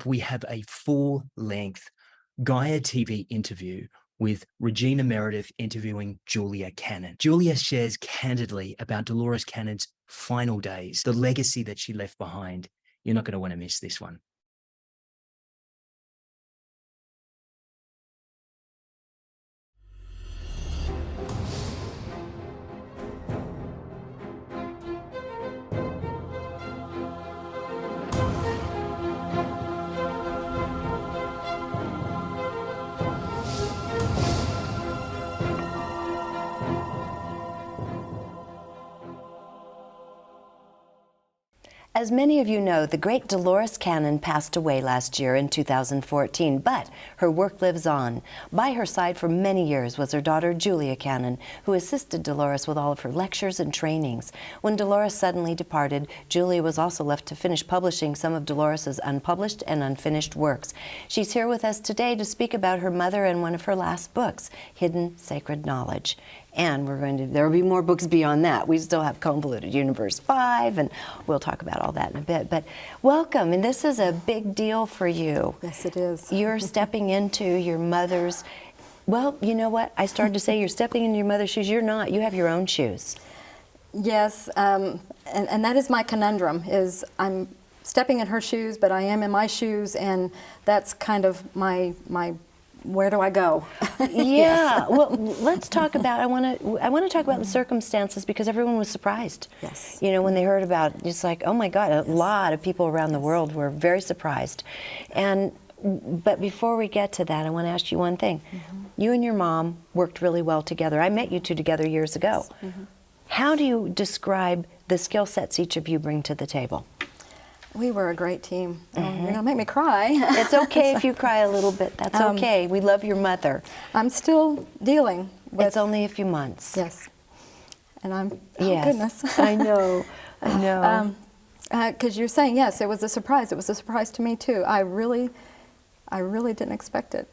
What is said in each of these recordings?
we have a full-length Gaia TV interview with Regina Meredith interviewing Julia Cannon. Julia shares candidly about Dolores Cannon's final days, the legacy that she left behind. You're not going to want to miss this one. As many of you know, the great Dolores Cannon passed away last year in 2014, but her work lives on. By her side for many years was her daughter Julia Cannon, who assisted Dolores with all of her lectures and trainings. When Dolores suddenly departed, Julia was also left to finish publishing some of Dolores's unpublished and unfinished works. She's here with us today to speak about her mother and one of her last books, Hidden Sacred Knowledge. And there will be more books beyond that. We still have Convoluted Universe 5, and we'll talk about all that in a bit. But welcome, and this is a big deal for you. Yes, it is. You're stepping into your mother's, well, you know what? I started to say you're stepping into your mother's shoes. You're not. You have your own shoes. Yes, and that is my conundrum, is I'm stepping in her shoes, but I am in my shoes, and that's kind of my where do I go? Yeah. Yes. Well, let's talk about. I want to talk about the circumstances, because everyone was surprised. Yes. You know, when they heard about it, it's like, oh my God, a lot of people around the world were very surprised. But before we get to that, I want to ask you one thing. You and your mom worked really well together. I met you two together years ago. How do you describe the skill sets each of you bring to the table? We were a great team. You're going to make me cry. It's okay if you cry a little bit. That's okay. We love your mother. I'm still dealing with... It's only a few months. Yes. And I'm... Yes. Oh, goodness. I know. I know. Because you're saying, yes, it was a surprise. It was a surprise to me, too. I really didn't expect it.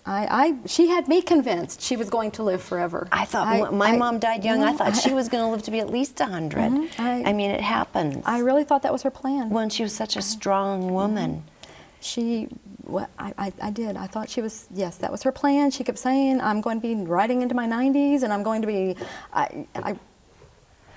She had me convinced she was going to live forever. I thought my mom died young. I thought she was going to live to be at least 100. I mean, it happens. I really thought that was her plan. When she was such a strong woman. I did. I thought she was, yes, that was her plan. She kept saying, I'm going to be riding into my 90s, and I'm going to be,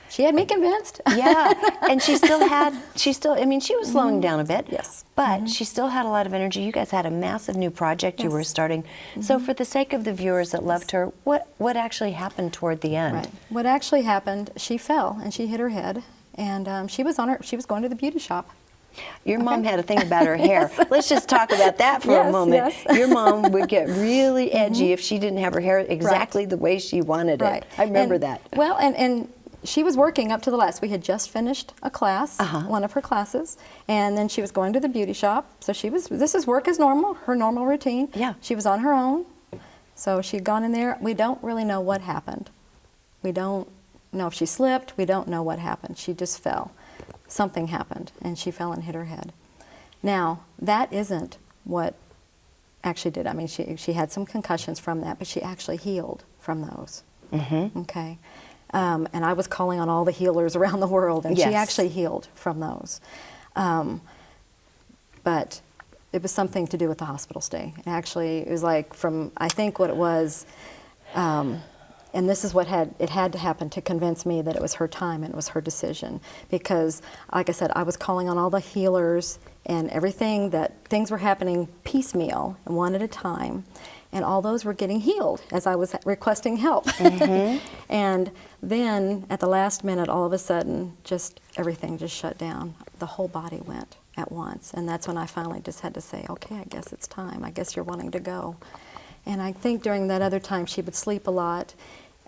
she had me convinced. Yeah, and she was slowing down a bit. Yes. But she still had a lot of energy. You guys had a massive new project you were starting. So for the sake of the viewers that loved her, what actually happened toward the end? Right. What actually happened, she fell and she hit her head, and she was going to the beauty shop. Your mom had a thing about her hair. Let's just talk about that for a moment. Yes. Your mom would get really edgy if she didn't have her hair exactly the way she wanted it. I remember that. Well, and she was working up to the last. We had just finished a class, one of her classes, and then she was going to the beauty shop. So this is work as normal, her normal routine. Yeah. She was on her own. So she'd gone in there. We don't really know what happened. We don't know if she slipped. We don't know what happened. She just fell. Something happened, and she fell and hit her head. Now, that isn't what actually did. I mean, she had some concussions from that, but she actually healed from those. Okay. And I was calling on all the healers around the world, and she actually healed from those. But it was something to do with the hospital stay. Actually, it was like I think what it was, and this is what had to happen to convince me that it was her time and it was her decision. Because, like I said, I was calling on all the healers and everything, that things were happening piecemeal and one at a time. And all those were getting healed as I was requesting help. And then at the last minute, all of a sudden, everything just shut down. The whole body went at once. And that's when I finally just had to say, okay, I guess it's time. I guess you're wanting to go. And I think during that other time, she would sleep a lot.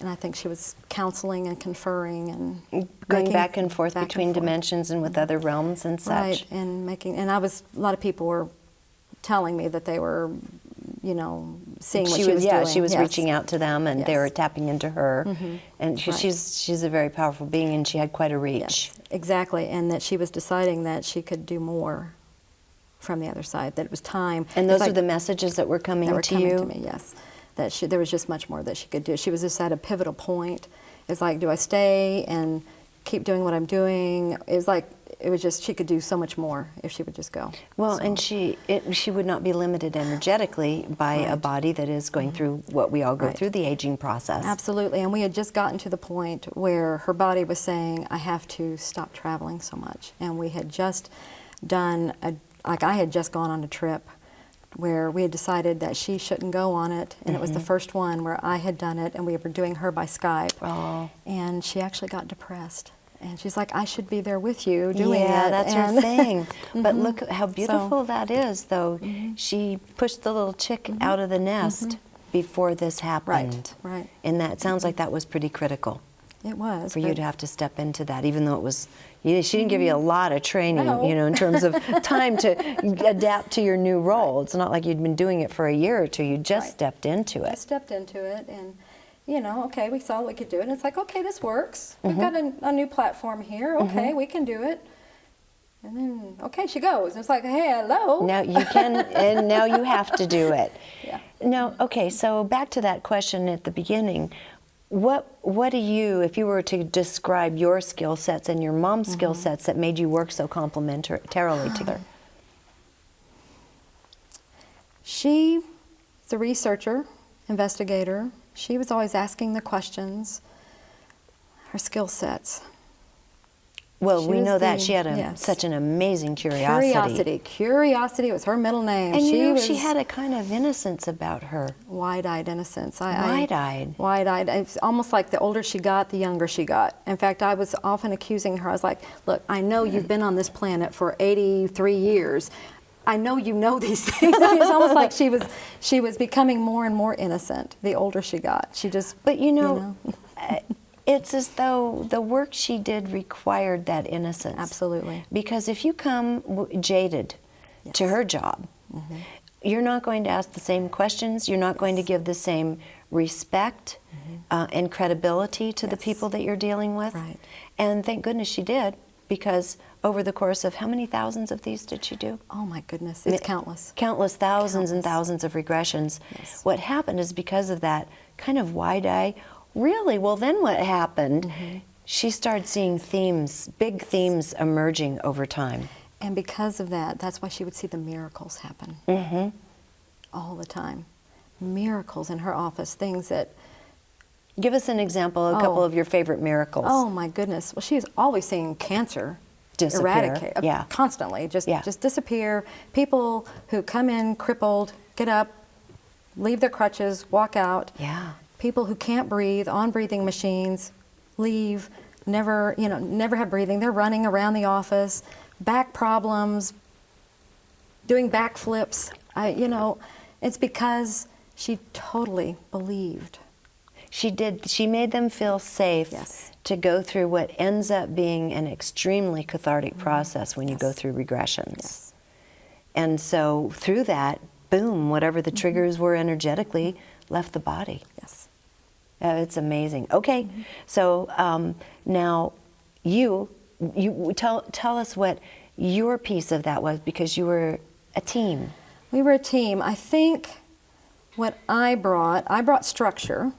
And I think she was counseling and conferring and going back and forth between dimensions and with other realms and such. Right, and a lot of people were telling me that they were, seeing what she was doing. She was reaching out to them, and they were tapping into her. And she's a very powerful being, and she had quite a reach. Yes, exactly, and that she was deciding that she could do more from the other side, that it was time. And those are the messages that were coming to you? That were coming to me, yes. That there was just much more that she could do. She was just at a pivotal point. It's like, do I stay and keep doing what I'm doing? It was like, it was just, she could do so much more if she would just go. Well, So, and she would not be limited energetically by a Right. body that is going through what we all go Right. through, the aging process. Absolutely, and we had just gotten to the point where her body was saying, I have to stop traveling so much. And we had just done, I had just gone on a trip where we had decided that she shouldn't go on it, and it was the first one where I had done it, and we were doing her by Skype. Oh. And she actually got depressed. And she's like, I should be there with you doing it. Yeah, that's her And- thing. But look how beautiful that is, though. Mm-hmm. She pushed the little chick out of the nest before this happened. Right. And that sounds like that was pretty critical It was. for you but- to have to step into that, even though it was, she didn't give you a lot of training, No. in terms of time to adapt to your new role. It's not like you'd been doing it for a year or two. You just Right. stepped into I it. stepped into it, and okay, we saw we could do it. And it's like, okay, this works. We've got a new platform here. Okay, we can do it. And then, okay, she goes. It's like, hey, hello. Now you can, and now you have to do it. Yeah. Now, okay, so back to that question at the beginning. What do you, if you were to describe your skill sets and your mom's skill sets that made you work so complementarily together? She's a researcher, investigator. She was always asking the questions. Her skill sets. Well, She we was know that the- she had yes. such an amazing curiosity. Curiosity was her middle name. And she she had a kind of innocence about her. wide-eyed innocence. Wide-eyed. Wide-eyed. It's almost like the older she got, the younger she got. In fact, I was often accusing her. I was like, look, I know you've been on this planet for 83 years. I know you know these things. I mean, it's almost like she was becoming more and more innocent the older she got. She just, But it's as though the work she did required that innocence. Absolutely. Because if you come jaded to her job, you're not going to ask the same questions. You're not going to give the same respect and credibility to the Yes. people that you're dealing with. Right. And thank goodness she did, because over the course of how many thousands of these did she do? oh my goodness, it's countless. Countless thousands and Countless. thousands of regressions. Yes. What happened is, because of that kind of wide eye, really, well, then what happened? She started seeing themes, big themes emerging over time. And because of that, that's why she would see the miracles happen all the time. Miracles in her office, things that, Give us an example, a couple Oh. of your favorite miracles. oh my goodness. Well, she was always seeing cancer Disappear, eradicate, yeah. constantly, just Yeah. disappear. People who come in crippled, get up, leave their crutches, walk out. Yeah. People who can't breathe on breathing machines, leave, never have breathing. They're running around the office, back problems, doing backflips. It's because she totally believed. She did. She made them feel safe Yes. to go through what ends up being an extremely cathartic process when you go through regressions. Yes. And so through that, boom, whatever the triggers were energetically left the body. Yes. It's amazing. Okay, so now you tell us what your piece of that was, because you were a team. We were a team. I think what I brought structure.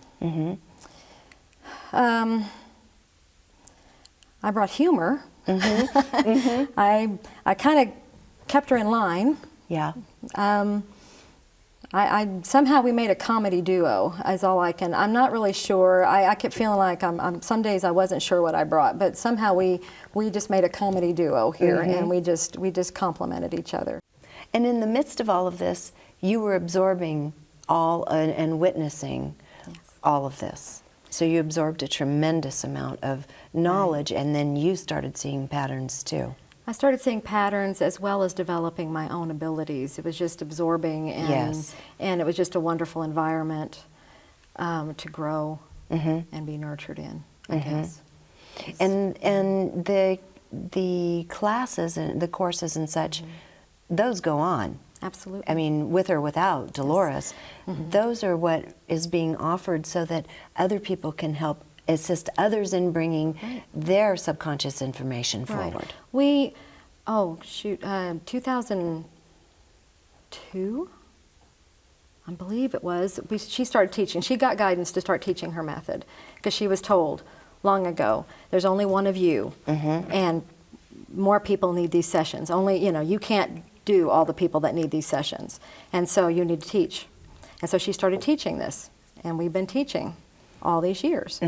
I brought humor. I kind of kept her in line. Yeah. I somehow we made a comedy duo. Is all I can. I'm not really sure. I kept feeling like I'm. Some days I wasn't sure what I brought, but somehow we just made a comedy duo here, and we just complemented each other. And in the midst of all of this, you were absorbing all and witnessing all of this. So you absorbed a tremendous amount of knowledge, and then you started seeing patterns too. I started seeing patterns as well as developing my own abilities. It was just absorbing, and it was just a wonderful environment to grow and be nurtured in, I guess. And the classes and the courses and such, those go on. Absolutely. I mean, with or without Dolores, those are what is being offered so that other people can help assist others in bringing their subconscious information forward. We, 2002, I believe it was, she started teaching. She got guidance to start teaching her method because she was told long ago, there's only one of you. And more people need these sessions. Only, you can't do all the people that need these sessions. And so you need to teach. And so she started teaching this. And we've been teaching all these years.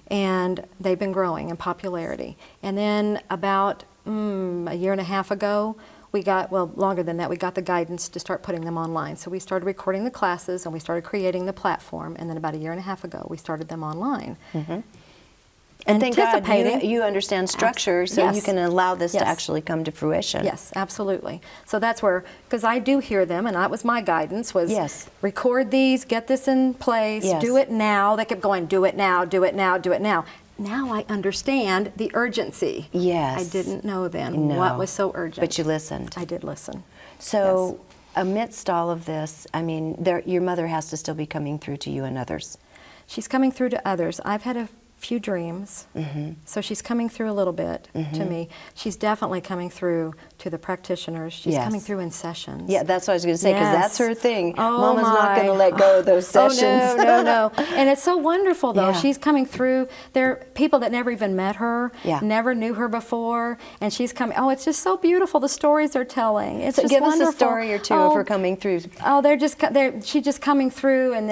And they've been growing in popularity. And then about a year and a half ago, we got, well, longer than that, we got the guidance to start putting them online. So we started recording the classes and we started creating the platform. And then about a year and a half ago, we started them online. And thank God you understand structure, so yes. you can allow this yes. to actually come to fruition. Yes, absolutely. So that's where, because I do hear them, and that was my guidance, was yes. record these, get this in place, yes. do it now. They kept going, do it now, do it now, do it now. Now I understand the urgency. Yes. I didn't know then what was so urgent. But you listened. I did listen. So amidst all of this, I mean, your mother has to still be coming through to you and others. She's coming through to others. I've had a few dreams, so she's coming through a little bit to me. She's definitely coming through to the practitioners. She's coming through in sessions. Yeah, that's what I was going to say, because that's her thing. Oh, Mama's not going to let go of those sessions. Oh, no, no, no. And it's so wonderful, though. Yeah. She's coming through. There are people that never even met her, yeah. never knew her before, and she's coming. Oh, it's just so beautiful, the stories they're telling. It's just give wonderful. us a story or two of her coming through. Oh, she's just coming through, and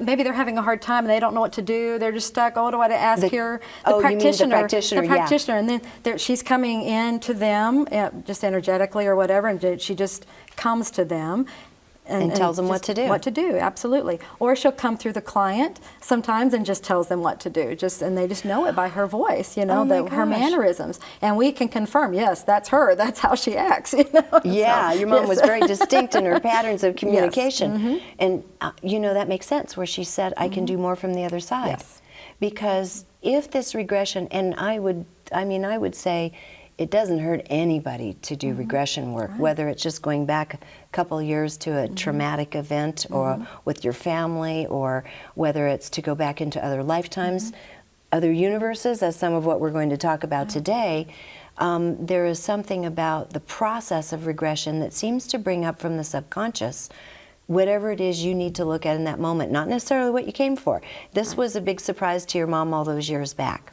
maybe they're having a hard time, and they don't know what to do. They're just stuck. Oh, what do I ask here? You mean the practitioner, yeah. And then she's coming in to them, just energetically or whatever, and she just comes to them. And tells them what to do. What to do, absolutely. Or she'll come through the client sometimes and just tells them what to do. And they just know it by her voice, her mannerisms. And we can confirm, yes, that's her. That's how she acts. Yeah, so, your mom was very distinct in her patterns of communication. Yes. And that makes sense where she said, I can do more from the other side. Yes. Because if this regression, and I would say it doesn't hurt anybody to do regression work, whether it's just going back a couple of years to a traumatic event or with your family, or whether it's to go back into other lifetimes, other universes, as some of what we're going to talk about today. There is something about the process of regression that seems to bring up from the subconscious whatever it is you need to look at in that moment, not necessarily what you came for. This was a big surprise to your mom all those years back.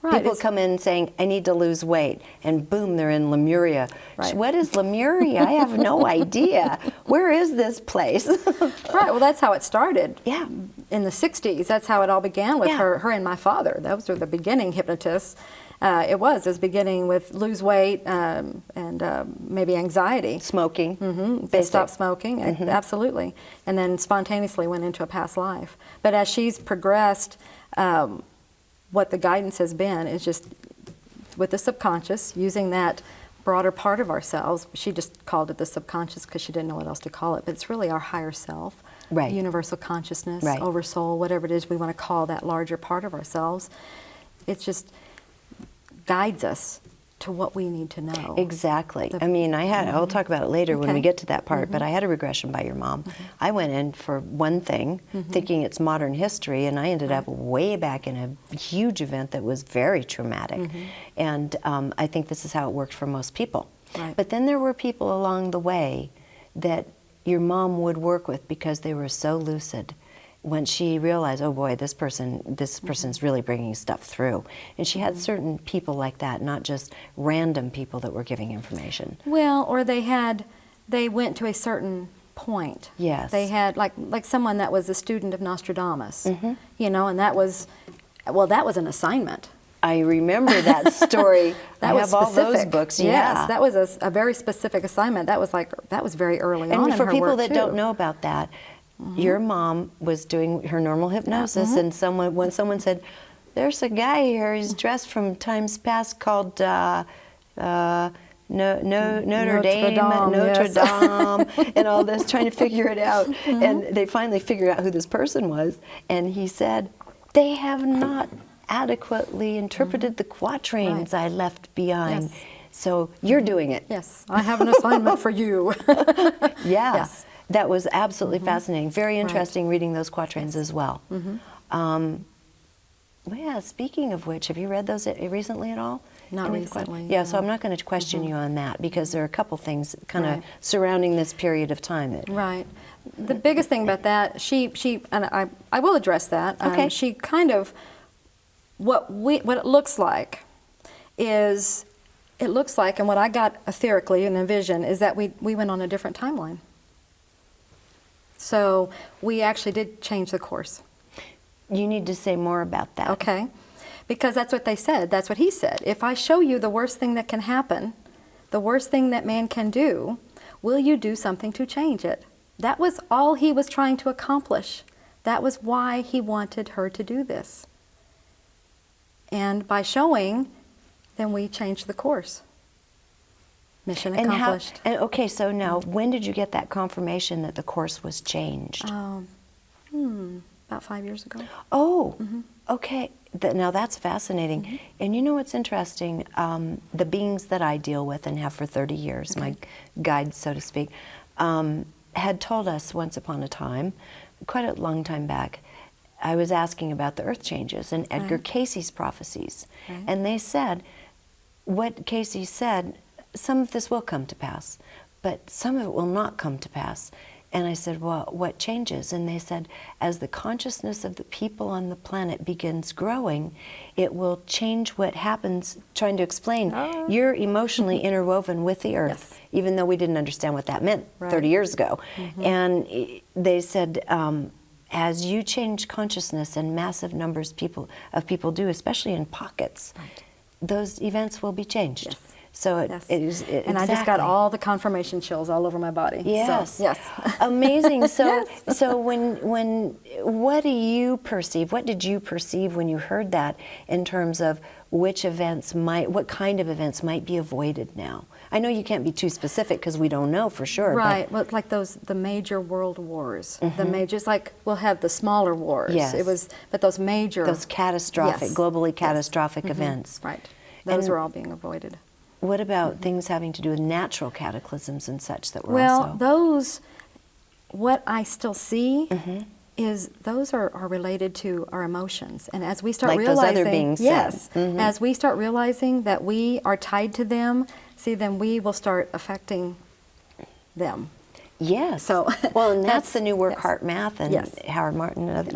Right. People come in saying, I need to lose weight, and boom, they're in Lemuria. Right. What is Lemuria? I have no idea. Where is this place? Right, well, that's how it started. Yeah. In the 60s, that's how it all began with her and my father. Those were the beginning hypnotists. It was beginning with lose weight and maybe anxiety. Smoking. They stopped smoking, absolutely. And then spontaneously went into a past life. But as she's progressed, what the guidance has been is just with the subconscious, using that broader part of ourselves. She just called it the subconscious because she didn't know what else to call it, but it's really our higher self, universal consciousness, oversoul, whatever it is we want to call that larger part of ourselves. It just guides us to what we need to know. Exactly. I mean, I'll talk about it later when we get to that part, but I had a regression by your mom. I went in for one thing, thinking it's modern history, and I ended up way back in a huge event that was very traumatic. And I think this is how it worked for most people. Right. But then there were people along the way that your mom would work with because they were so lucid. When she realized, oh boy, this person's really bringing stuff through. And she had certain people like that, not just random people that were giving information. Well, or they went to a certain point. Yes. They had, like someone that was a student of Nostradamus, and that was an assignment. I remember that story. That I was have all those specific. books. Yes, that was a very specific assignment. That was very early on in her work, and for people that too. don't know about that, your mom was doing her normal hypnosis, and when someone said, "There's a guy here. He's dressed from times past called Notre Dame, and all this, trying to figure it out." And they finally figured out who this person was, and he said, "They have not adequately interpreted the quatrains I left behind." Yes. So you're doing it. Yes, I have an assignment for you. Yes. That was absolutely fascinating. Very interesting reading those quatrains as well. Yeah, speaking of which, have you read those recently at all? Not recently. Yeah, so I'm not going to question you on that because there are a couple things kind of surrounding this period of time. Right. The biggest thing about that, she and I will address that. Okay. She kind of, what it looks like is it looks like, and what I got etherically in a vision, is that we went on a different timeline. So we actually did change the course. You need to say more about that. Okay. Because that's what they said. That's what he said. If I show you the worst thing that can happen, the worst thing that man can do, will you do something to change it? That was all he was trying to accomplish. That was why he wanted her to do this. And by showing, then we changed the course. Mission accomplished. Okay, so now, when did you get that confirmation that the course was changed? About 5 years ago. Oh, okay. Now that's fascinating. And you know what's interesting? The beings that I deal with and have for 30 years, my guides, so to speak, had told us once upon a time, quite a long time back, I was asking about the earth changes and Edgar Casey's prophecies. And they said, what Casey said, some of this will come to pass, but some of it will not come to pass. And I said, well, what changes? And they said, as the consciousness of the people on the planet begins growing, it will change what happens, trying to explain. You're emotionally interwoven with the earth, even though we didn't understand what that meant 30 years ago. And they said, as you change consciousness, and massive numbers of people do, especially in pockets, those events will be changed. So it is, and I just got all the confirmation chills all over my body. Yes, so, yes, amazing. So, so what do you perceive? What did you perceive when you heard that, in terms of what kind of events might be avoided now? I know you can't be too specific because we don't know for sure. Right. Well, like the major world wars, the majors. Like we'll have the smaller wars. Yes. But those major, those catastrophic, globally catastrophic events. Right. Those are all being avoided. What about things having to do with natural cataclysms and such that were Well, those, what I still see is those are related to our emotions. And as we start realizing, those other beings said. As we start realizing that we are tied to them, then we will start affecting them. Yes. So, well, and that's the new work, Heart Math, and Howard Martin. And other,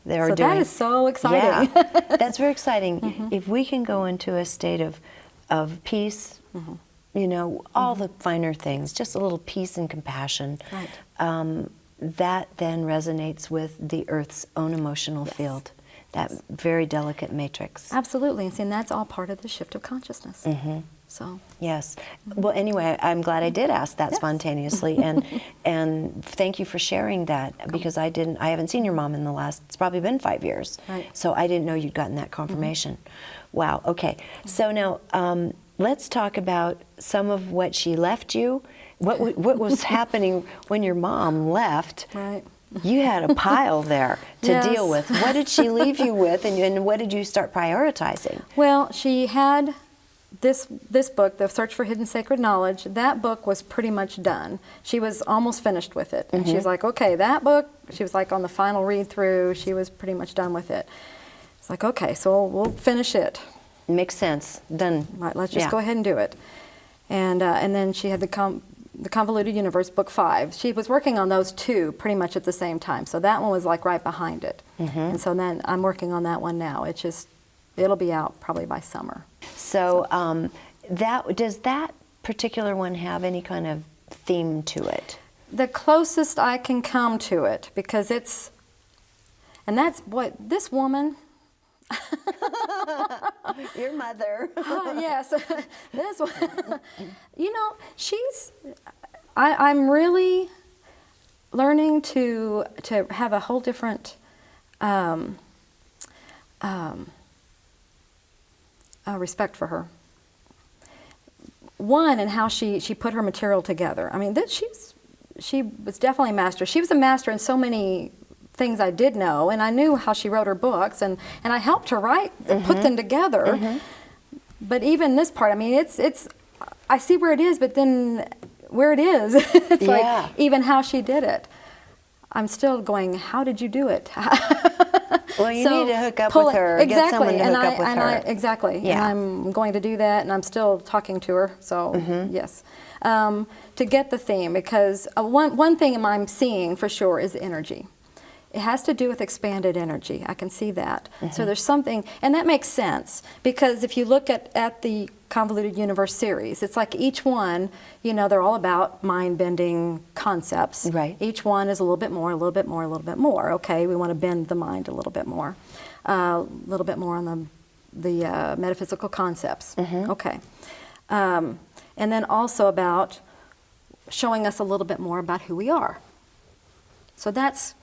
they're doing. That is so exciting. Yeah, that's very exciting. If we can go into a state of peace, you know, all the finer things, just a little peace and compassion, that then resonates with the Earth's own emotional field, that very delicate matrix. Absolutely, and that's all part of the shift of consciousness. So yes. Well, anyway, I'm glad I did ask that spontaneously, and thank you for sharing that, because I haven't seen your mom in it's probably been 5 years, so I didn't know you'd gotten that confirmation. Wow. Okay. So now let's talk about some of what she left you. What was happening when your mom left? Right. You had a pile there to deal with. What did she leave you with, and what did you start prioritizing? Well, she had this book, The Search for Hidden Sacred Knowledge. That book was pretty much done. She was almost finished with it. And she was like, okay, that book, she was like on the final read through, she was pretty much done with it. It's like, okay, so we'll finish it. Makes sense. Done. Right, let's just go ahead and do it. And then she had the Convoluted Universe, Book 5. She was working on those two pretty much at the same time. So that one was like right behind it. And so then I'm working on that one now. It'll be out probably by summer. So does that particular one have any kind of theme to it? The closest I can come to it, because that's what this woman. Your mother. Yes, this one. You know, I'm really learning to have a whole different respect for her. One, and how she put her material together. I mean, she was definitely a master. She was a master in so many things I did know, and I knew how she wrote her books, and I helped her write, put them together. But even this part, I mean, it's I see where it is, but then where it is, it's like even how she did it. I'm still going, how did you do it? Well, you need to hook up with her. Exactly. Get someone to hook up with her. Exactly. Yeah. And I'm going to do that, and I'm still talking to her. So yes, to get the theme, because one thing I'm seeing for sure is energy. It has to do with expanded energy. I can see that. So there's something, and that makes sense, because if you look at the Convoluted Universe series, it's like each one, you know, they're all about mind-bending concepts. Right. Each one is a little bit more, a little bit more, a little bit more. Okay, we want to bend the mind a little bit more. A little bit more on the metaphysical concepts. Okay. And then also about showing us a little bit more about who we are. So that's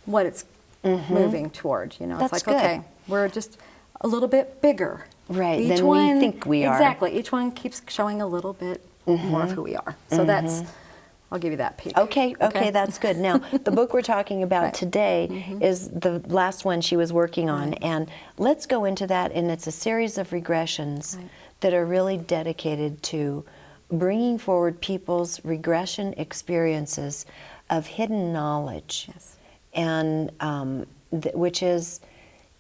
what it's moving toward, you know. That's it's like, good. okay, we're just a little bit bigger. Right, than we think we are. Exactly. Each one keeps showing a little bit more of who we are. So that's, I'll give you that peek. Okay, that's good. Now, the book we're talking about today is the last one she was working on, and let's go into that, and it's a series of regressions that are really dedicated to bringing forward people's regression experiences of hidden knowledge. Yes. And which is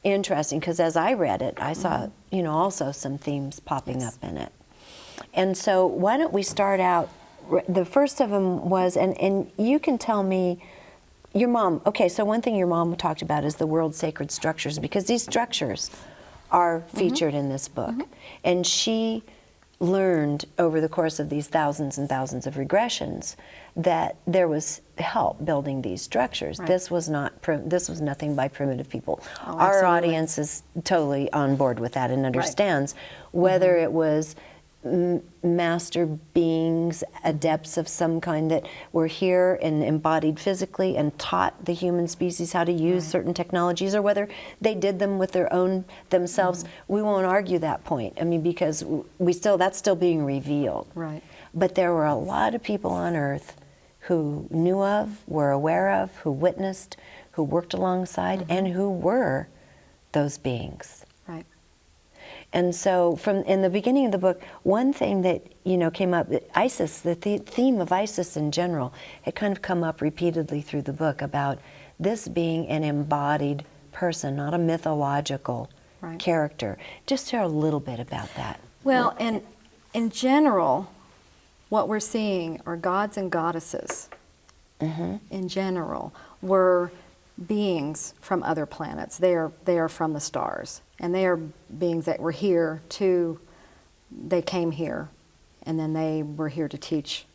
interesting, because as I read it, I saw, you know, also some themes popping up in it. And so why don't we start out, the first of them was, and you can tell me, your mom, okay, so one thing your mom talked about is the world's sacred structures, because these structures are featured in this book. And she learned over the course of these thousands and thousands of regressions that there was help building these structures. This was not this was nothing by primitive people. Our audience is totally on board with that and understands whether it was master beings, adepts of some kind that were here and embodied physically and taught the human species how to use certain technologies, or whether they did them with their own themselves. We won't argue that point. I mean, because that's still being revealed. Right. But there were a lot of people on Earth who knew of, were aware of, who witnessed, who worked alongside, and who were those beings. Right. And so in the beginning of the book, one thing that, you know, came up, Isis, the theme of Isis in general, had kind of come up repeatedly through the book about this being an embodied person, not a mythological character. Just share a little bit about that. Well, and in general, what we're seeing are gods and goddesses, in general, were beings from other planets. They are from the stars. And they are beings that were here they came here, and then they were here to teach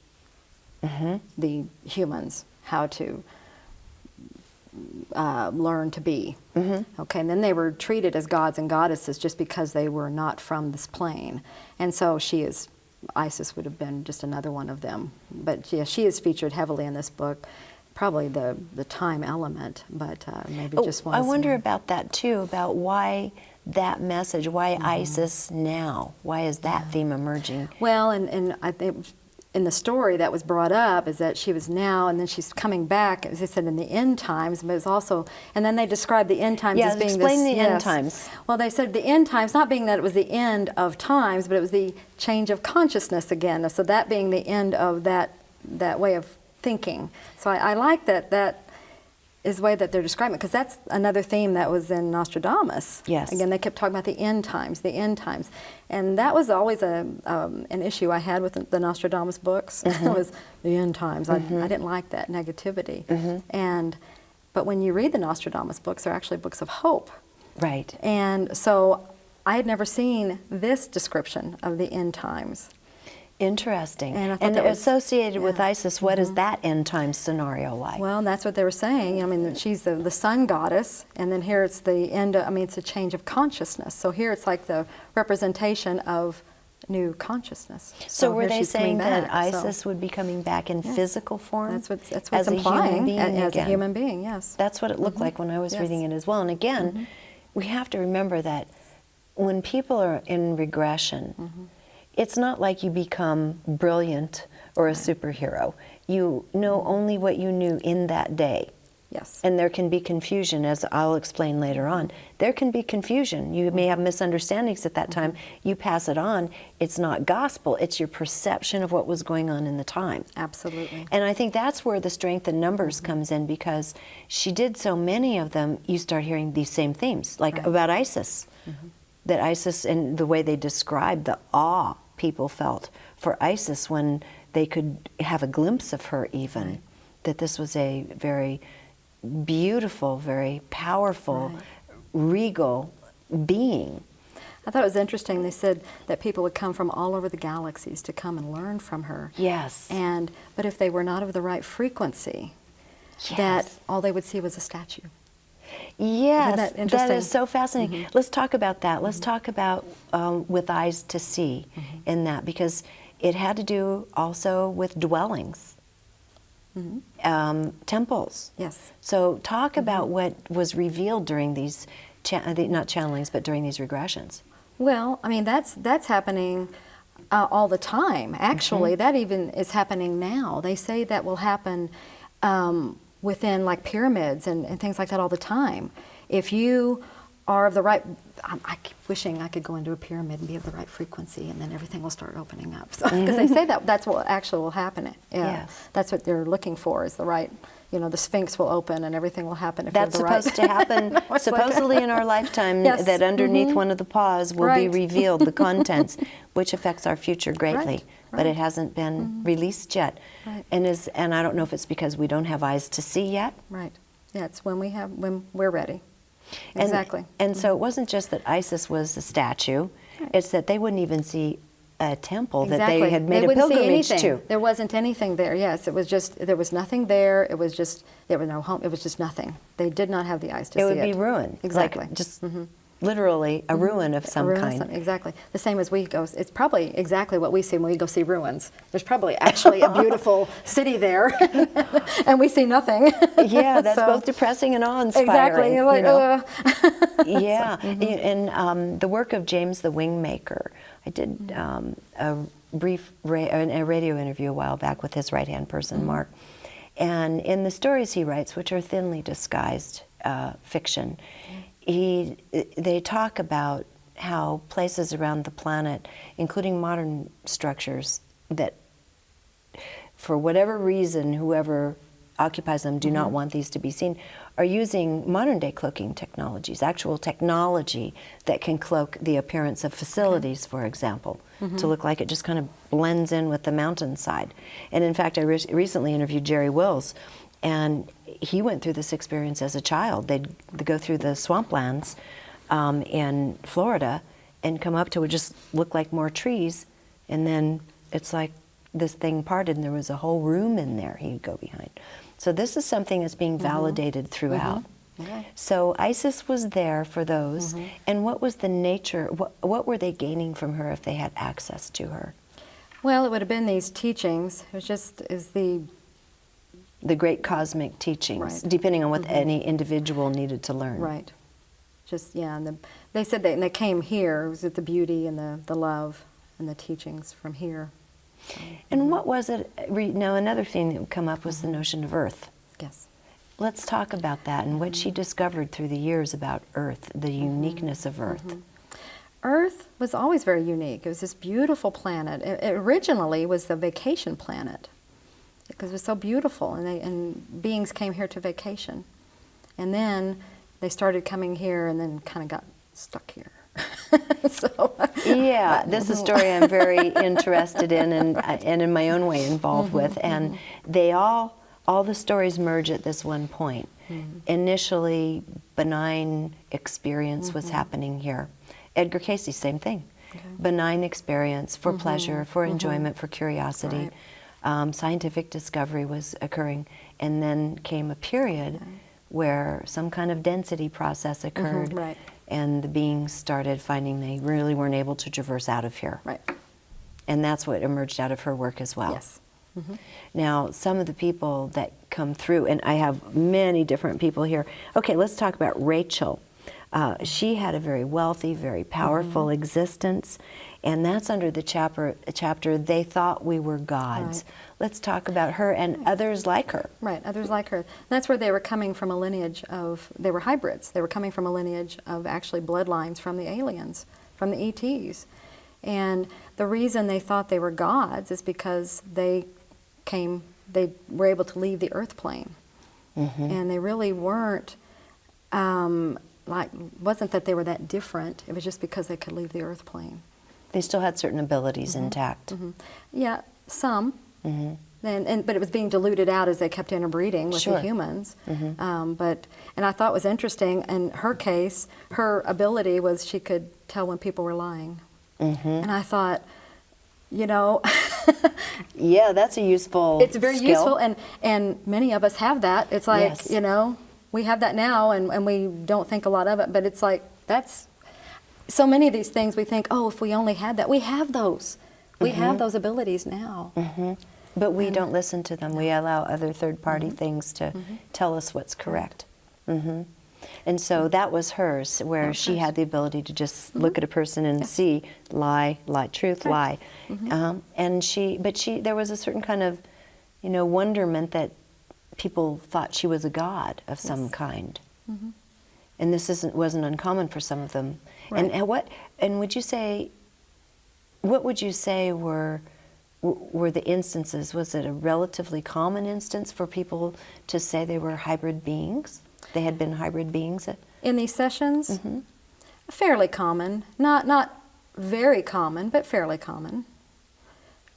the humans how to learn to be. Okay, and then they were treated as gods and goddesses just because they were not from this plane. And so Isis would have been just another one of them. But yeah, she is featured heavily in this book. Probably the time element, but maybe just one. I wonder about that too, about why that message, why Isis now? Why is that theme emerging? Well, and I think in the story that was brought up is that she was now, and then she's coming back, as I said, in the end times, but it's also, and then they describe the end times as being explain the end times. Well, they said the end times, not being that it was the end of times, but it was the change of consciousness again. So that being the end of that way of thinking. So I like that is the way that they're describing it, because that's another theme that was in Nostradamus. Yes. Again, they kept talking about the end times, and that was always an issue I had with the Nostradamus books. Was the end times. I didn't like that negativity. But when you read the Nostradamus books, they're actually books of hope. Right. And so I had never seen this description of the end times. Interesting. And I thought that was associated with Isis, what is that end time scenario like? Well, that's what they were saying. I mean, she's the sun goddess, and then here it's the end of, it's a change of consciousness. So here it's like the representation of new consciousness. So were they saying that Isis would be coming back in physical form? That's what's as implying, as a again? human being, yes. That's what it looked like when I was reading it as well. And again, we have to remember that when people are in regression, it's not like you become brilliant or a superhero. You know only what you knew in that day. Yes. And there can be confusion, as I'll explain later on. There can be confusion. You may have misunderstandings at that time. You pass it on. It's not gospel. It's your perception of what was going on in the time. Absolutely. And I think that's where the strength in numbers comes in, because she did so many of them, you start hearing these same themes, like about Isis. That Isis, and the way they described the awe people felt for Isis when they could have a glimpse of her even, that this was a very beautiful, very powerful, Right. regal being. I thought it was interesting. They said that people would come from all over the galaxies to come and learn from her. Yes. But if they were not of the right frequency, that Yes. all they would see was a statue. Yes, that that interesting? is so fascinating. Let's talk about that. Let's talk about with eyes to see in that, because it had to do also with dwellings, temples. Yes. So talk about what was revealed during these, not channelings, but during these regressions. Well, I mean, that's happening all the time. Actually, that even is happening now. They say that will happen within like pyramids and things like that all the time. If you are of the right, I keep wishing I could go into a pyramid and be of the right frequency, and then everything will start opening up. Because they say that's what actually will happen. Yeah, Yes. that's what they're looking for, is the right. The Sphinx will open and everything will happen if That's you're the right. supposed to happen supposedly in our lifetime, Yes. that underneath one of the paws will be Right. revealed the contents, which affects our future greatly. Right, But it right. hasn't been released yet. Right. And I don't know if it's because we don't have eyes to see yet. Right. Yeah, it's when we're ready. And- Exactly. And so it wasn't just that Isis was a statue, it's that they wouldn't even see a temple that Exactly. they had made a wouldn't see pilgrimage anything. to. There wasn't anything there. Yes, it was just, there was nothing there. It was just, there was no home. It was just nothing. They did not have the eyes to see It it. would be ruin. Exactly. Like just literally a ruin of some Ruin of kind. some- exactly. The same as we go, it's probably exactly what we see when we go see ruins. There's probably actually a beautiful city there, and we see nothing. Yeah, that's So- both depressing and awe-inspiring. Exactly. You're like, you know? "Ugh." Yeah, and the work of James the Wingmaker. I did a brief a radio interview a while back with his right-hand person, Mark. And in the stories he writes, which are thinly disguised fiction, they talk about how places around the planet, including modern structures, that for whatever reason, whoever occupies them do not want these to be seen, are using modern-day cloaking technologies, actual technology that can cloak the appearance of facilities, for example, to look like it just kind of blends in with the mountainside. And in fact, I recently interviewed Jerry Wills, and he went through this experience as a child. They'd go through the swamplands in Florida and come up to what just looked like more trees, and then it's like this thing parted and there was a whole room in there he'd go behind. So this is something that's being validated throughout. Okay. So Isis was there for those. And what was the nature, what were they gaining from her if they had access to her? Well, it would have been these teachings. It was just the great cosmic teachings, Right. depending on what any individual needed to learn. right. Just and they said and they came here. It was the beauty and the love and the teachings from here. And what was it? Now, another thing that would come up was the notion of Earth. Yes. Let's talk about that and what she discovered through the years about Earth, the uniqueness of Earth. Earth was always very unique. It was this beautiful planet. It originally was the vacation planet because it was so beautiful, and beings came here to vacation. And then they started coming here and then kind of got stuck here. So, Yeah, this is a story I'm very interested in and in my own way involved with. And they all the stories merge at this one point. Initially, benign experience was happening here. Edgar Cayce, same thing. Okay. Benign experience for pleasure, for enjoyment, for curiosity. Scientific discovery was occurring. And then came a period where some kind of density process occurred. Right. And the beings started finding they really weren't able to traverse out of here. Right. And that's what emerged out of her work as well. Yes. Now, some of the people that come through, and I have many different people here. Okay, let's talk about Rachel. She had a very wealthy, very powerful existence, and that's under the chapter They Thought We Were Gods. Right. Let's talk about her and others like her. Right, others like her. And that's where they were coming from a lineage of, they were hybrids. They were coming from a lineage of actually bloodlines from the aliens, from the ETs. And the reason they thought they were gods is because they were able to leave the earth plane. And they really weren't, wasn't that they were that different, it was just because they could leave the earth plane. They still had certain abilities intact. Yeah, some. But it was being diluted out as they kept interbreeding with Sure. the humans. And I thought it was interesting, in her case, her ability was she could tell when people were lying. And I thought, you know, Yeah, that's a useful it's very skill. useful, and many of us have that. It's like, Yes. you know, we have that now, and we don't think a lot of it, but it's like, that's, so many of these things we think, oh, if we only had that. We have those. We have those abilities now. But we don't listen to them. We allow other third-party things to tell us what's correct. And so that was hers, where she had the ability to just look at a person and see lie, truth, lie. And there was a certain kind of, you know, wonderment that people thought she was a god of some kind. And this wasn't uncommon for some of them. Right. And would you say, what would you say were the instances? Was it a relatively common instance for people to say they were hybrid beings? They had been hybrid beings? In these sessions, fairly common, not very common, but fairly common.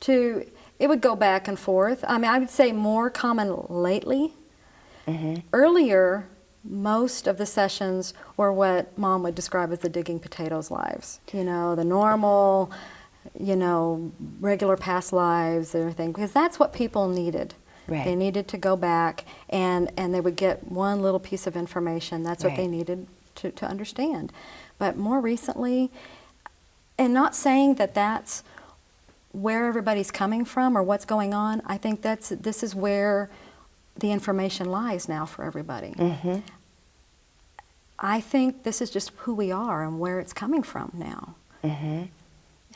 It would go back and forth. I mean, I would say more common lately. Earlier, most of the sessions were what Mom would describe as the digging potatoes lives. You know, the normal, you know, regular past lives, everything, because that's what people needed. Right. They needed to go back, and they would get one little piece of information. That's what they needed to understand. But more recently, and not saying that that's where everybody's coming from or what's going on, I think this is where the information lies now for everybody. I think this is just who we are and where it's coming from now. And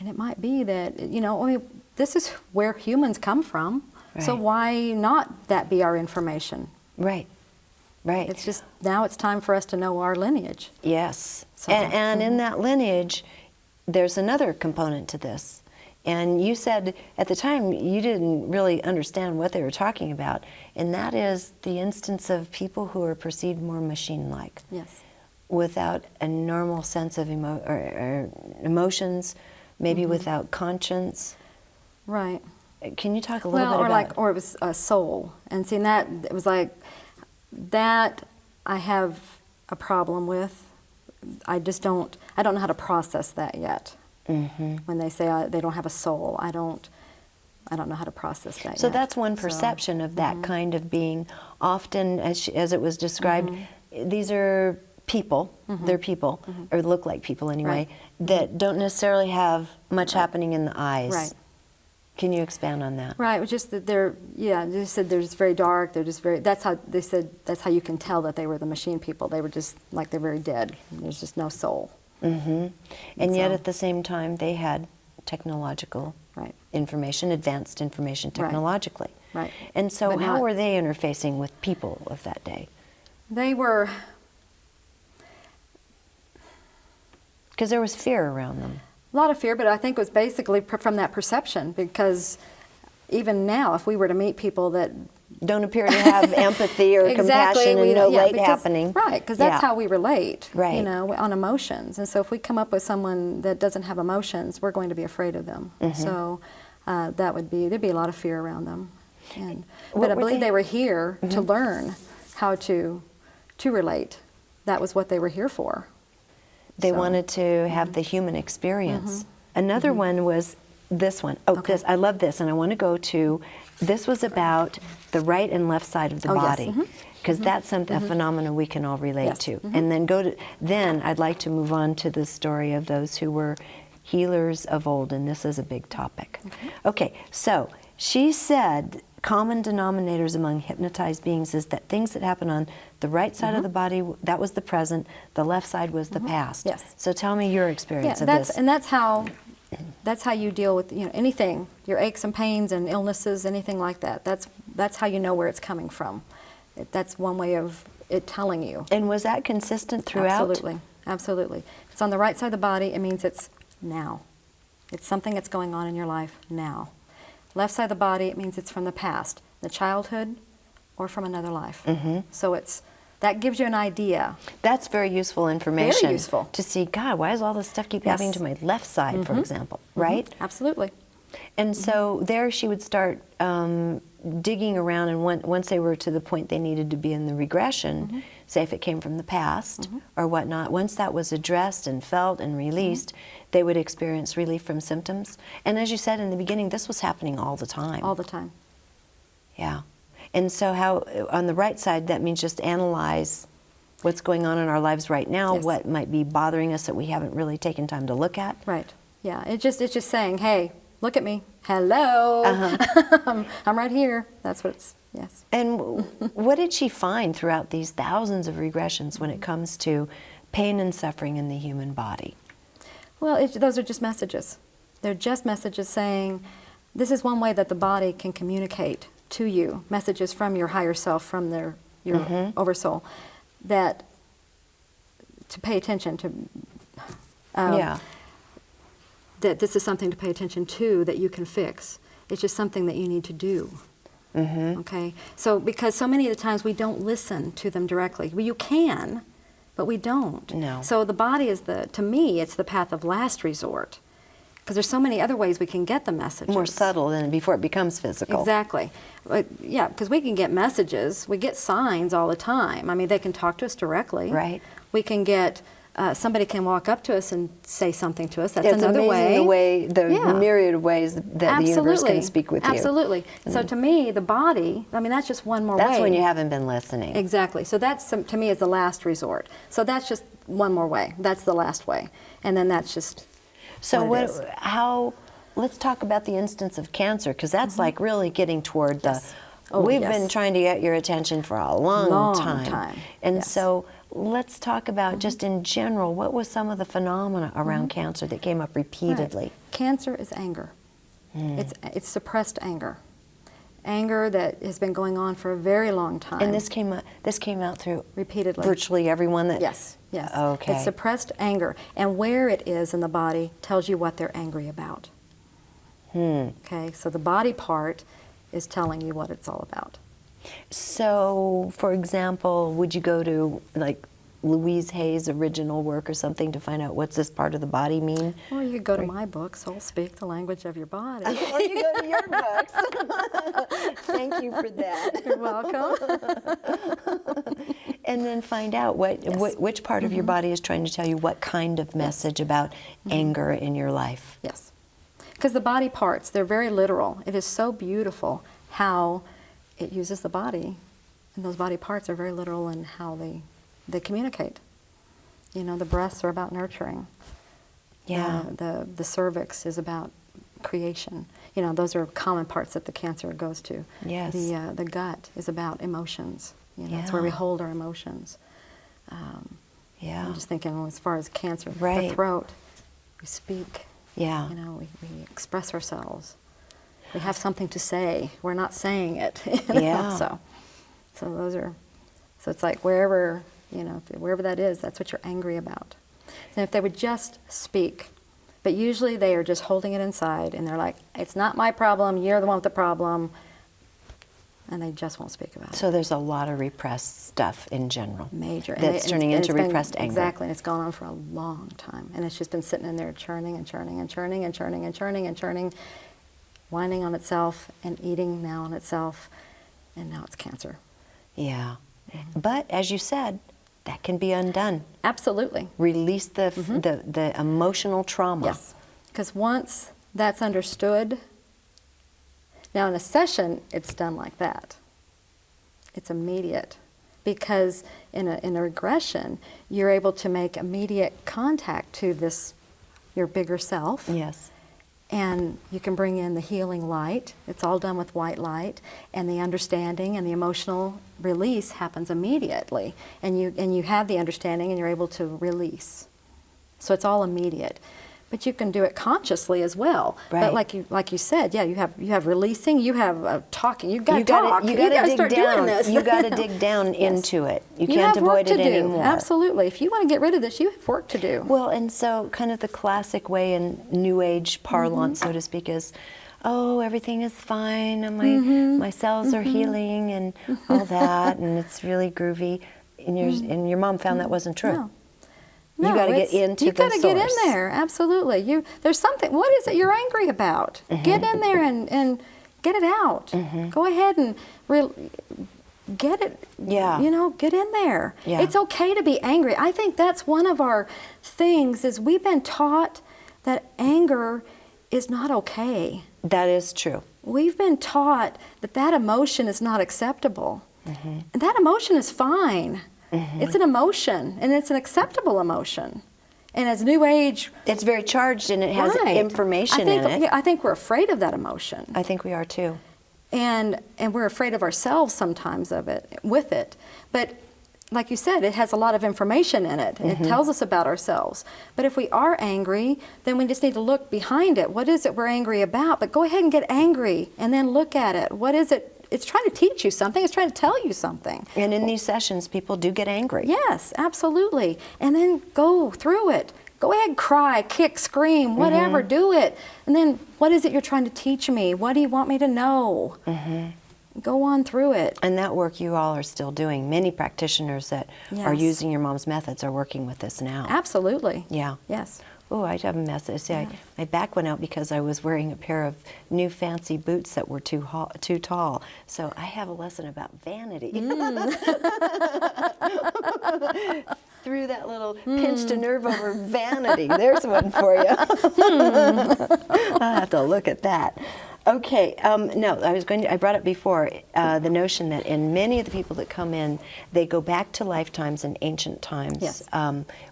it might be that, you know, I mean, this is where humans come from. So why not that be our information? Right. It's just, now it's time for us to know our lineage. Yes. So, and in that lineage, there's another component to this. And you said at the time you didn't really understand what they were talking about, and that is the instance of people who are perceived more machine-like. Yes. Without a normal sense of or emotions, maybe without conscience. Right. Can you talk a little bit about? Or it was a soul, and seeing that, it was like that. I have a problem with. I don't know how to process that yet. When they say they don't have a soul, I don't know how to process that. So yet. that's one perception of that kind of being. Often, as it was described, these are people. They're people, or look like people anyway, that don't necessarily have much happening in the eyes. Right. Can you expand on that? Right, it was just that they said they're just very dark, they're just very, that's how, they said that's how you can tell that they were the machine people. They were just, like, they're very dead. There's just no soul. And yet at the same time, they had technological information, advanced information technologically. Right. And so But how were they interfacing with people of that day? They were... Because there was fear around them. A lot of fear, but I think it was basically from that perception, because even now, if we were to meet people that don't appear to have empathy or compassion and no light happening. Right, because that's how we relate, right. You know, on emotions. And so if we come up with someone that doesn't have emotions, we're going to be afraid of them. So there'd be a lot of fear around them. But I believe they were here to learn how to relate. That was what they were here for. They wanted to have the human experience. Another one was this one. Oh, this, I love this, and I want to go to, this was about the right and left side of the body, because that's a phenomenon we can all relate to. And then I'd like to move on to the story of those who were healers of old, and this is a big topic. Okay, so she said common denominators among hypnotized beings is that things that happen on the right side of the body, that was the present, the left side was the past. Yes. So tell me your experience of this. And that's how you deal with, you know, anything, your aches and pains and illnesses, anything like that. That's how you know where it's coming from. That's one way of it telling you. And was that consistent throughout? Absolutely, absolutely. If it's on the right side of the body, it means it's now. It's something that's going on in your life now. Left side of the body, it means it's from the past, the childhood, or from another life. So that gives you an idea. That's very useful information. Very useful. To see, God, why does all this stuff keep happening to my left side, for example, right? Absolutely. And so there she would start digging around, and once they were to the point they needed to be in the regression, say if it came from the past or whatnot, once that was addressed and felt and released, they would experience relief from symptoms. And as you said in the beginning, this was happening all the time. All the time. Yeah. And so how, on the right side, that means just analyze what's going on in our lives right now, Yes. what might be bothering us that we haven't really taken time to look at. Right. Yeah. It's just saying, hey, look at me. Hello. I'm right here. That's what it's, yes. And what did she find throughout these thousands of regressions when it comes to pain and suffering in the human body? Well, those are just messages. They're just messages saying, this is one way that the body can communicate to you, messages from your higher self, from your oversoul, that to pay attention to. That this is something to pay attention to, that you can fix. It's just something that you need to do. Okay? So, because so many of the times we don't listen to them directly. Well, you can, but we don't. No. So the body is to me, it's the path of last resort. Because there's so many other ways we can get the messages. More subtle than before it becomes physical. Exactly. But, yeah, because we can get messages. We get signs all the time. I mean, they can talk to us directly. Right. We can get, somebody can walk up to us and say something to us. That's It's another amazing way. the myriad of ways that the universe can speak with you. Absolutely. So to me, the body, I mean, that's just one more way. That's when you haven't been listening. Exactly. So that's, to me, is the last resort. So that's just one more way. That's the last way. And then that's just So what let's talk about the instance of cancer, because that's like really getting toward the, Yes. Oh, we've yes. been trying to get your attention for a long time. And Yes. so let's talk about just in general, what was some of the phenomena around cancer that came up repeatedly? Right. Cancer is anger. It's suppressed anger. Anger that has been going on for a very long time. And this came out through repeatedly. virtually everyone that... Yes, yes. Okay. It's suppressed anger. And where it is in the body tells you what they're angry about. Okay, so the body part is telling you what it's all about. So, for example, would you go to like Louise Hay's original work or something to find out what's this part of the body mean? Or you could go to my book, Soul Speak, The Language of Your Body. Or you go to your books. Thank you for that. You're welcome. And then find out which part of your body is trying to tell you what kind of message about anger in your life. Yes. Because the body parts, they're very literal. It is so beautiful how it uses the body, and those body parts are very literal in how they communicate. You know, the breasts are about nurturing. Yeah. The cervix is about creation. You know, those are common parts that the cancer goes to. Yes. The gut is about emotions. You know, it's where we hold our emotions. I'm just thinking, well, as far as cancer, the throat, we speak. Yeah. You know, we express ourselves. We have something to say. We're not saying it. You know? Yeah. So those are. So it's like wherever wherever that is, that's what you're angry about. And if they would just speak, but usually they are just holding it inside, and they're like, "It's not my problem. You're the one with the problem," and they just won't speak about it. So there's a lot of repressed stuff in general. Major. That's turning into repressed anger. Exactly, and it's gone on for a long time. And it's just been sitting in there churning and churning and churning and churning and churning and churning, whining on itself and eating now on itself, and now it's cancer. Yeah. But as you said, that can be undone. Absolutely. Release the emotional trauma. Yes, because once that's understood, now in a session, it's done like that. It's immediate. Because in a regression, you're able to make immediate contact to your bigger self. Yes. And you can bring in the healing light. It's all done with white light. And the understanding and the emotional release happens immediately. And you have the understanding and you're able to release. So it's all immediate. But you can do it consciously as well. Right. But like you said, yeah, you have releasing, you have talking. You got to talk. You got to dig down. This. You got to dig down into it. You can't have avoid work it to do. anymore. Absolutely. If you want to get rid of this, you have work to do. Well, and so kind of the classic way in New Age parlance, so to speak, is, oh, everything is fine, and my cells are healing, and all that, and it's really groovy. And your mom found that wasn't true. No. You got to get into the source. You got to get in there, absolutely. There's something. What is it you're angry about? Get in there and get it out. Go ahead and get it, get in there. Yeah. It's okay to be angry. I think that's one of our things is we've been taught that anger is not okay. That is true. We've been taught that that emotion is not acceptable. And that emotion is fine. It's an emotion, and it's an acceptable emotion. And as New Age... It's very charged, and it has information in it. Yeah, I think we're afraid of that emotion. I think we are too. And we're afraid of ourselves sometimes with it. But like you said, it has a lot of information in it. It tells us about ourselves. But if we are angry, then we just need to look behind it. What is it we're angry about? But go ahead and get angry and then look at it. What is it? It's trying to teach you something. It's trying to tell you something. And in these sessions, people do get angry. Yes, absolutely. And then go through it. Go ahead, cry, kick, scream, whatever, do it. And then what is it you're trying to teach me? What do you want me to know? Go on through it. And that work you all are still doing. Many practitioners that are using your mom's methods are working with this now. Absolutely. Yeah. Yes. Oh, I have a message. See, my back went out because I was wearing a pair of new fancy boots that were too tall. So I have a lesson about vanity. Threw that little pinched a nerve over vanity. There's one for you. I'll have to look at that. Okay, no, I brought up before the notion that in many of the people that come in, they go back to lifetimes in ancient times,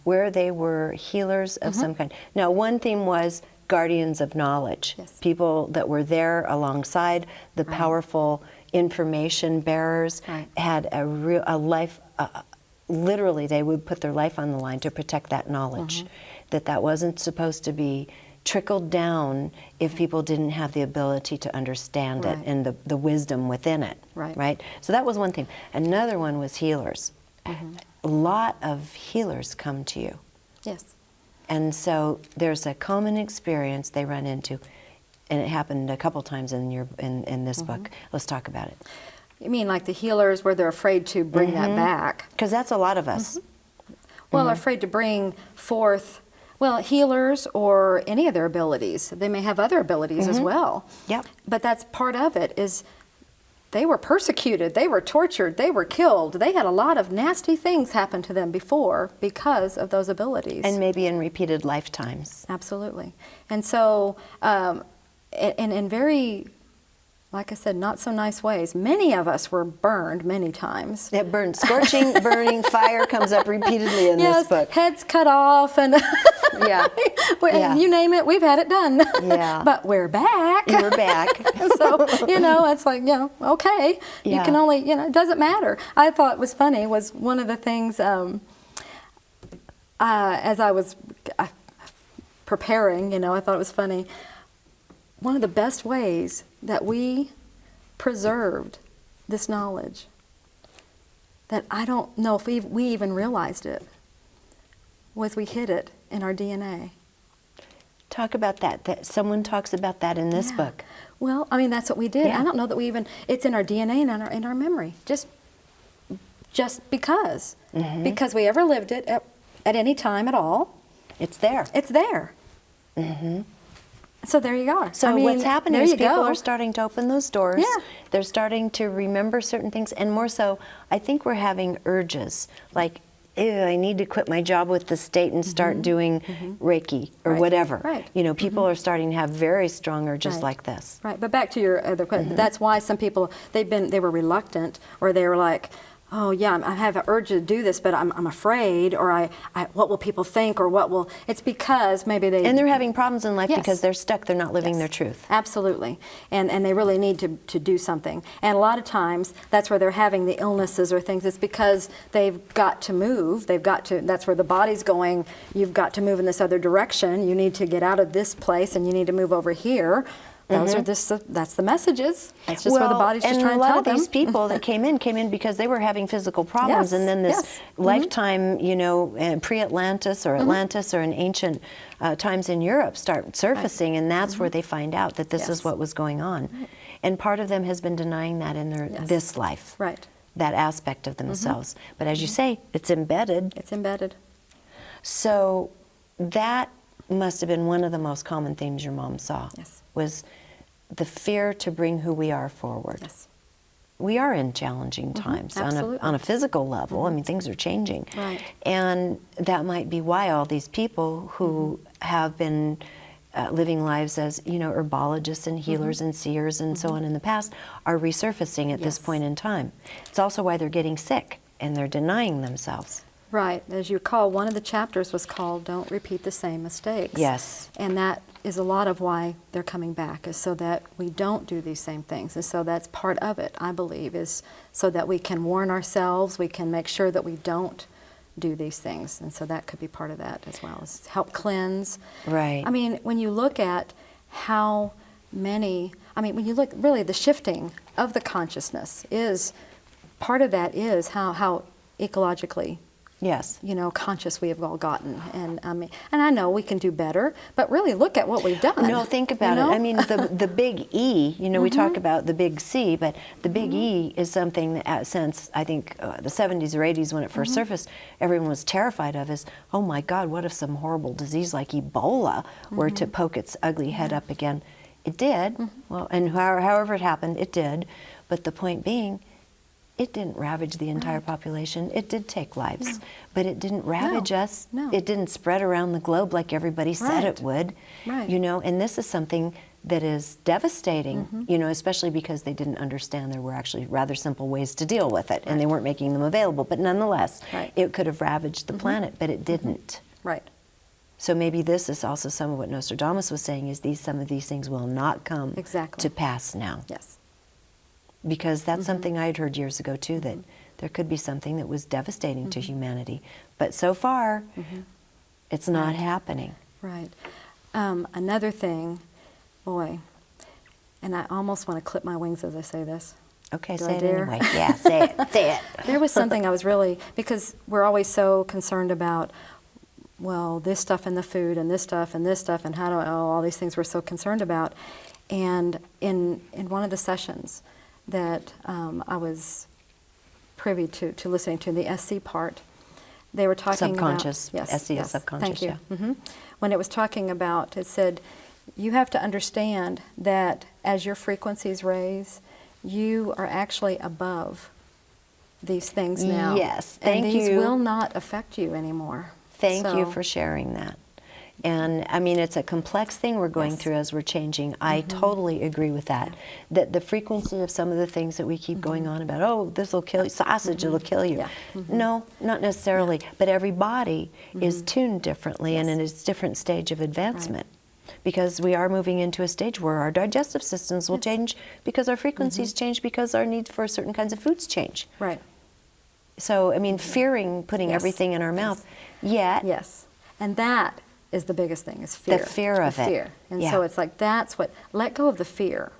where they were healers of some kind. Now, one theme was guardians of knowledge, people that were there alongside the powerful information bearers, had a life. Literally, they would put their life on the line to protect that knowledge. That wasn't supposed to be trickled down if people didn't have the ability to understand it and the wisdom within it. Right. So that was one thing. Another one was healers. A lot of healers come to you. Yes. And so there's a common experience they run into, and it happened a couple times in this book. Let's talk about it. You mean like the healers where they're afraid to bring that back? Because that's a lot of us. Well, afraid to bring forth, well, healers or any of their abilities. They may have other abilities as well. Yep. But that's part of it is they were persecuted, they were tortured, they were killed. They had a lot of nasty things happen to them before because of those abilities. And maybe in repeated lifetimes. Absolutely. And so, in very, like I said, not so nice ways. Many of us were burned many times. It burned. Scorching, burning fire comes up repeatedly in this book. Heads cut off and you name it, we've had it done. Yeah. But we're back. We're back. So, it's like, okay. You can only, it doesn't matter. I thought was funny was one of the things as I was preparing, I thought it was funny. One of the best ways that we preserved this knowledge, that I don't know if we even realized it, was we hid it in our DNA. Talk about that someone talks about that in this book. Well, I mean, that's what we did. Yeah. I don't know that we even, it's in our DNA and in our memory, just because. Because we ever lived it at any time at all. It's there. It's there. So there you go. So what's happening is people are starting to open those doors. Yeah. They're starting to remember certain things, and more so, I think we're having urges like, ew, I need to quit my job with the state and start doing Reiki or whatever. Right. People are starting to have very strong urges like this. Right. But back to your other question. That's why some people they were reluctant, or they were like, oh yeah, I have an urge to do this, but I'm afraid, or what will people think, or what will, it's because maybe they... And they're having problems in life because they're stuck, they're not living their truth. Absolutely. And they really need to do something. And a lot of times, that's where they're having the illnesses or things, it's because they've got to move, that's where the body's going, you've got to move in this other direction, you need to get out of this place, and you need to move over here. Those are that's the messages. That's just where the body's just trying to tell them. And a lot of these people that came in because they were having physical problems, and then this lifetime, pre-Atlantis or Atlantis or in ancient times in Europe start surfacing, and that's where they find out that this is what was going on. And part of them has been denying that in their this life. Right. That aspect of themselves. But as you say, it's embedded. It's embedded. So that must have been one of the most common themes your mom saw. Yes. Was the fear to bring who we are forward. Yes. We are in challenging times on a physical level. I mean, things are changing. Right. And that might be why all these people who have been living lives as, herbologists and healers and seers and so on in the past are resurfacing at this point in time. It's also why they're getting sick and they're denying themselves. Right. As you recall, one of the chapters was called Don't Repeat the Same Mistakes. Yes. And that is a lot of why they're coming back, is so that we don't do these same things. And so that's part of it, I believe, is so that we can warn ourselves, we can make sure that we don't do these things. And so that could be part of that as well, is help cleanse. Right. I mean, when you look at when you look, really the shifting of the consciousness is, part of that is how ecologically Yes. conscious we have all gotten. And I know we can do better, but really look at what we've done. No, think about it. I mean, the big E, we talk about the big C, but the big E is something that since, I think, the 70s or 80s when it first surfaced, everyone was terrified of is, oh my God, what if some horrible disease like Ebola were to poke its ugly head up again? It did. Well, and however it happened, it did. But the point being, it didn't ravage the entire population. It did take lives, but it didn't ravage us. No. It didn't spread around the globe like everybody said it would. Right. And this is something that is devastating, especially because they didn't understand there were actually rather simple ways to deal with it, and they weren't making them available. But nonetheless, it could have ravaged the planet, but it didn't. Right. So maybe this is also some of what Nostradamus was saying, is some of these things will not come to pass now. Yes. Because that's something I had heard years ago too, that there could be something that was devastating to humanity. But so far, it's not happening. Right. Another thing, boy, and I almost want to clip my wings as I say this. Okay, Do say I it dare? anyway. Yeah, say it, say it. There was something I was really, because we're always so concerned about, well, this stuff in the food and this stuff and how do all these things we're so concerned about. And in one of the sessions that I was privy to listening to, the SC part, they were talking subconscious. about... SC is subconscious, thank you. When it was talking about, it said, you have to understand that as your frequencies raise, you are actually above these things now. Yes, thank you. you. And these will not affect you anymore. Thank you for sharing that. And I mean, it's a complex thing we're going through as we're changing. I totally agree with that. That the frequency of some of the things that we keep going on about, oh, this will kill you, sausage, it'll kill you. Yeah. No, not necessarily. But every body is tuned differently and in its different stage of advancement. Because we are moving into a stage where our digestive systems will change because our frequencies change, because our needs for certain kinds of foods change. Right. So, I mean, fearing putting everything in our mouth, yet... Yes. And that is the biggest thing, is fear. The fear of it. Fear. And so it's like, that's what, let go of the fear.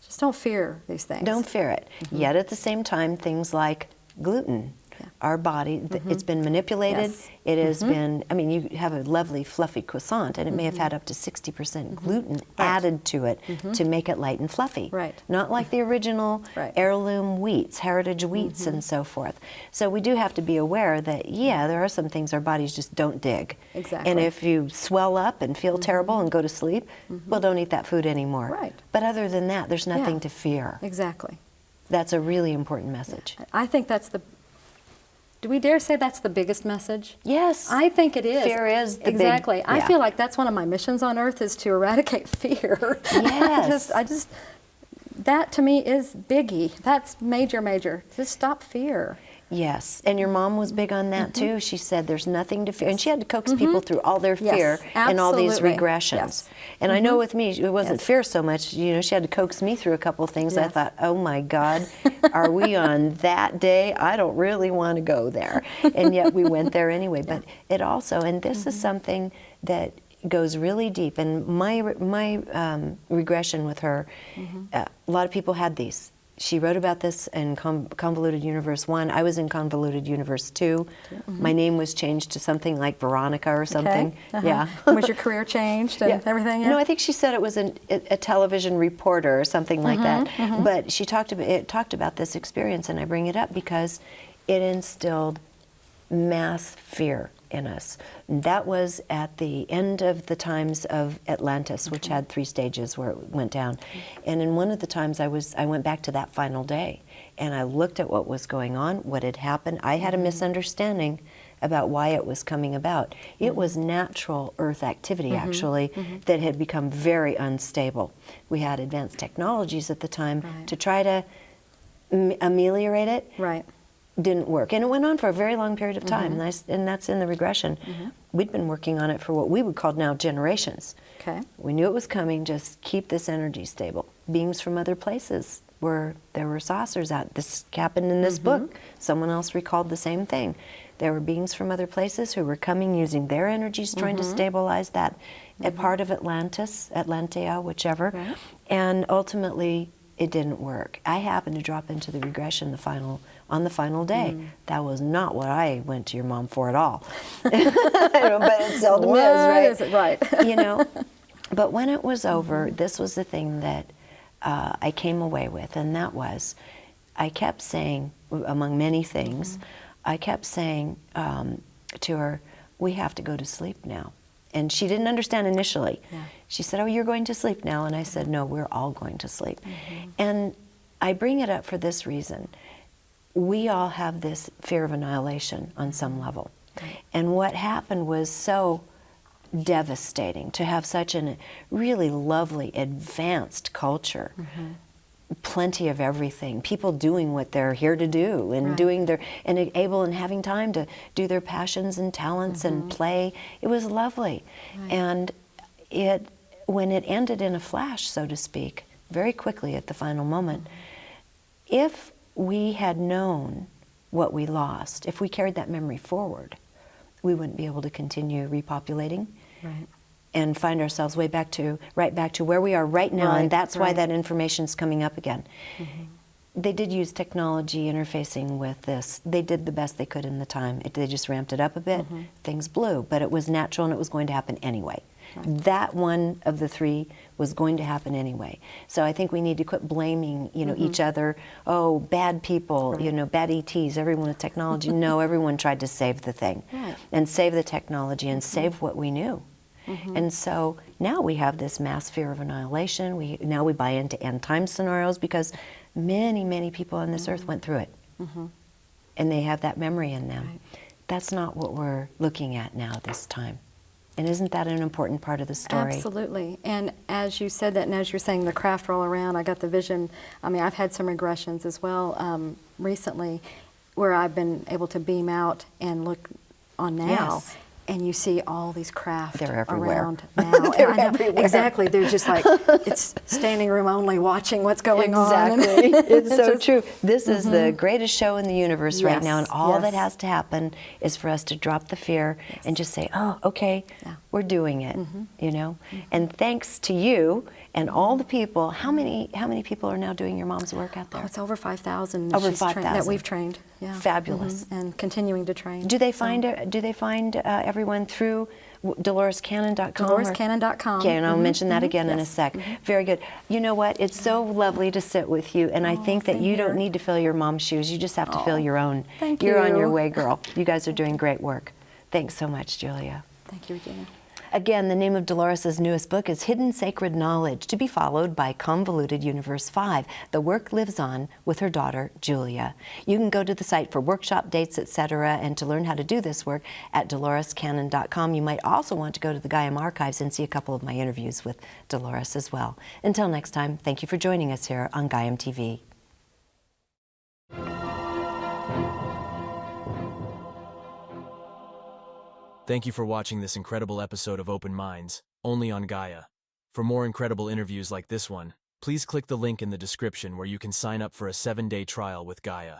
Just don't fear these things. Don't fear it. Yet at the same time, things like gluten, our body, it's been manipulated. Yes. It has been, I mean, you have a lovely fluffy croissant and it may have had up to 60% gluten added to it to make it light and fluffy. Right. Not like the original heirloom wheats, heritage wheats and so forth. So we do have to be aware that, there are some things our bodies just don't dig. Exactly. And if you swell up and feel terrible and go to sleep, well, don't eat that food anymore. Right. But other than that, there's nothing to fear. Exactly. That's a really important message. I think that's do we dare say that's the biggest message? Yes. I think it is. Fear is the exactly. big, I feel like that's one of my missions on earth, is to eradicate fear. Yes. I just, that to me is biggie. That's major. Just stop fear. Yes, and your mom was big on that too. She said there's nothing to fear, and she had to coax people through all their fear and all these regressions. Yes. And I know with me, it wasn't fear so much. She had to coax me through a couple of things. I thought, oh my God, are we on that day? I don't really want to go there, and yet we went there anyway. But it also, and this is something that goes really deep. And my regression with her, a lot of people had these. She wrote about this in Convoluted Universe 1. I was in Convoluted Universe 2. My name was changed to something like Veronica or something. Okay. Yeah. Was your career changed and everything? No, I think she said it was a television reporter or something like that. But she talked about this experience, and I bring it up because it instilled mass fear in us. That was at the end of the times of Atlantis, which had 3 stages where it went down. And in one of the times I went back to that final day, and I looked at what was going on, what had happened. I had a misunderstanding about why it was coming about. It was natural Earth activity, actually, that had become very unstable. We had advanced technologies at the time to try to ameliorate it. Right. Didn't work. And it went on for a very long period of time, and that's in the regression. We'd been working on it for what we would call now generations. Okay. We knew it was coming, just keep this energy stable. Beings from other places, there were saucers out. This happened in this book. Someone else recalled the same thing. There were beings from other places who were coming using their energies, trying to stabilize that a part of Atlantis, Atlantea, whichever. Right. And ultimately, it didn't work. I happened to drop into the regression on the final day. That was not what I went to your mom for at all. But it seldom is, right? Is it? Right. You know. But when it was over, this was the thing that I came away with, and that was, I kept saying, among many things, I kept saying to her, we have to go to sleep now. And she didn't understand initially. Yeah. She said, oh, you're going to sleep now. And I said, no, we're all going to sleep. And I bring it up for this reason. We all have this fear of annihilation on some level. And what happened was so devastating to have such a really lovely, advanced culture. Plenty of everything, people doing what they're here to do, and doing their, and able and having time to do their passions and talents and play. It was lovely. And when it ended in a flash, so to speak, very quickly at the final moment, if we had known what we lost, if we carried that memory forward, we wouldn't be able to continue repopulating. And find ourselves right back to where we are right now, and that's why that information's coming up again. They did use technology interfacing with this. They did the best they could in the time. They just ramped it up a bit. Things blew, but it was natural and it was going to happen anyway. That one of the 3 was going to happen anyway. So I think we need to quit blaming, each other. Oh, bad people, bad ETs, everyone with technology. No, everyone tried to save the thing and save the technology and save what we knew. And so now we have this mass fear of annihilation. Now we buy into end time scenarios because many, many people on this earth went through it. And they have that memory in them. That's not what we're looking at now this time. And isn't that an important part of the story? Absolutely. And as you said that, and as you're saying the craft roll around, I got the vision. I mean, I've had some regressions as well recently where I've been able to beam out and look on now. And you see all these craft around now. They're everywhere. Exactly. They're just like, it's standing room only watching what's going on. Exactly. It's so true. This is the greatest show in the universe right now, and all that has to happen is for us to drop the fear and just say, oh, okay, we're doing it, And thanks to you and all the people, how many people are now doing your mom's work out there? Oh, it's over 5,000. Over 5,000 that we've trained. Yeah. Fabulous. And continuing to train. Do they find everyone through DoloresCannon.com? DoloresCannon.com. Okay, and I'll mention that again in a sec. Very good. You know what? It's so lovely to sit with you, and I think that you don't need to fill your mom's shoes. You just have to fill your own. Thank You're you. on your way, girl. You guys are doing great work. Thanks so much, Julia. Thank you, Regina. Again, the name of Dolores' newest book is Hidden Sacred Knowledge, to be followed by Convoluted Universe 5. The work lives on with her daughter, Julia. You can go to the site for workshop dates, etc., and to learn how to do this work at DoloresCannon.com. You might also want to go to the Gaia archives and see a couple of my interviews with Dolores as well. Until next time, thank you for joining us here on Gaia TV. Thank you for watching this incredible episode of Open Minds, only on Gaia. For more incredible interviews like this one, please click the link in the description where you can sign up for a 7-day trial with Gaia.